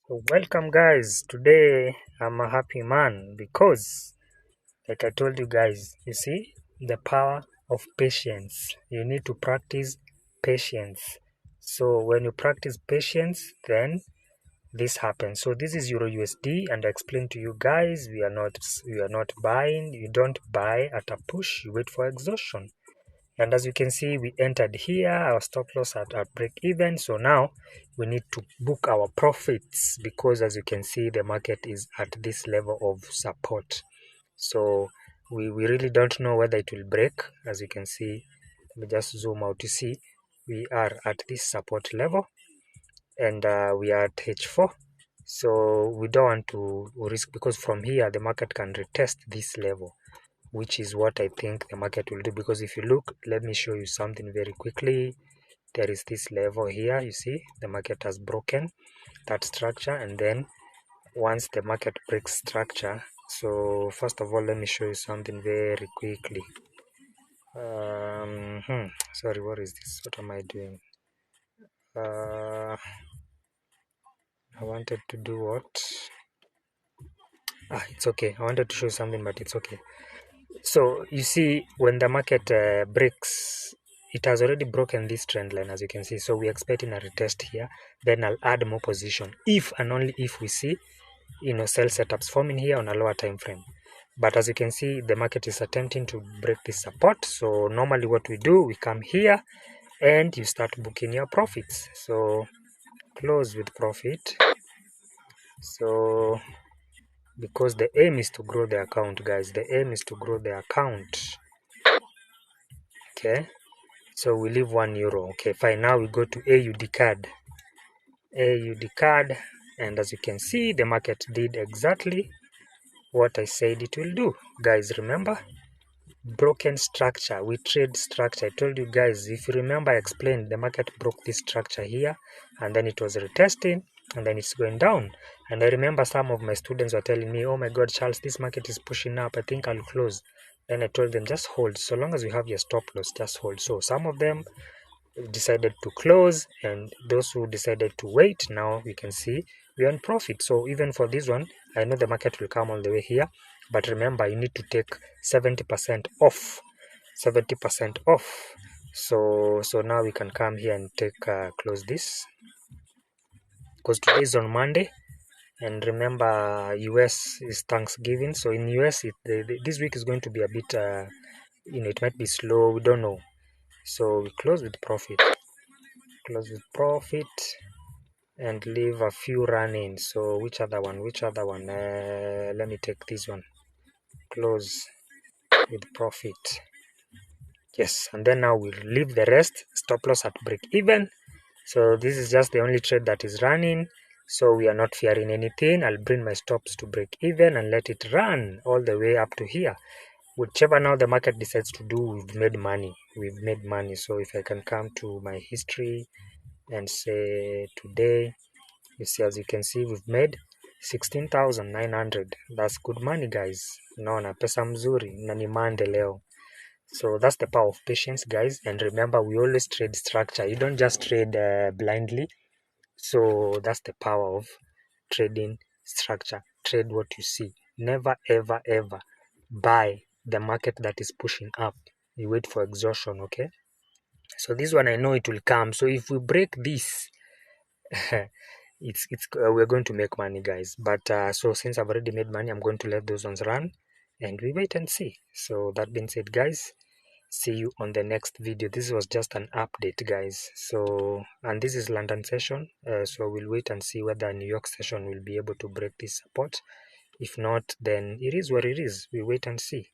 Welcome guys. Today I'm a happy man because like I told you guys, you see the power of patience. You need to practice patience. So when you practice patience, then this happens. So this is Euro USD and I explained to you guys we are not buying. You don't buy at a push, you wait for exhaustion. And as you can see, we entered here, our stop loss at our break even. So now we need to book our profits because as you can see, the market is at this level of support. So we really don't know whether it will break. As you can see, let me just zoom out to see we are at this support level and we are at H4. So we don't want to risk because from here the market can retest this level, which is what I think the market will do. Because if you look, let me show you something very quickly. There is this level here, you see the market has broken that structure, and then once the market breaks structure, so first of all let me show you something very quickly. Sorry, what is this? What am I doing? I wanted to do what? It's okay. I wanted to show something, but it's okay. So you see, when the market breaks, it has already broken this trend line, as you can see. So we're expecting a retest here. Then I'll add more position if and only if we see, sell setups forming here on a lower time frame. But as you can see, the market is attempting to break this support. So normally what we do, we come here and you start booking your profits. So close with profit. So because the aim is to grow the account, guys. The aim is to grow the account. Okay. So we leave €1. Okay, fine. Now we go to AUD card. AUD card, and as you can see, the market did exactly what I said it will do. Guys, remember? Broken structure. We trade structure. I told you guys, if you remember, I explained the market broke this structure here, and then it was retesting, and then it's going down. And I remember some of my students were telling me, oh my God, Charles, this market is pushing up. I think I'll close. Then I told them, just hold. So long as you have your stop loss, just hold. So some of them decided to close, and those who decided to wait, now we can see we're on profit. So even for this one, I know the market will come all the way here, but remember you need to take 70% off. 70% off. So now we can come here and take close this because today is on Monday, and remember US is Thanksgiving. So in US this week is going to be a bit it might be slow, we don't know. So we close with profit, and leave a few running. So which other one? Let me take this one. Close with profit. Yes, and then now we'll leave the rest. Stop loss at break even. So this is just the only trade that is running. So we are not fearing anything. I'll bring my stops to break even and let it run all the way up to here. Whichever now the market decides to do, we've made money. So if I can come to my history and say today, you see, as you can see, we've made 16,900. That's good money, guys. Naona pesa mzuri na ni Monday leo. So that's the power of patience, guys. And remember, we always trade structure. You don't just trade blindly. So that's the power of trading structure. Trade what you see. Never, ever, ever buy the market that is pushing up. You wait for exhaustion, okay? So this one, I know it will come. So if we break this, we're going to make money, guys. But so since I've already made money, I'm going to let those ones run and we wait and see. So that being said, guys, see you on the next video. This was just an update, guys. So, and this is London session, so we'll wait and see whether New York session will be able to break this support. If not, then it is what it is. We wait and see.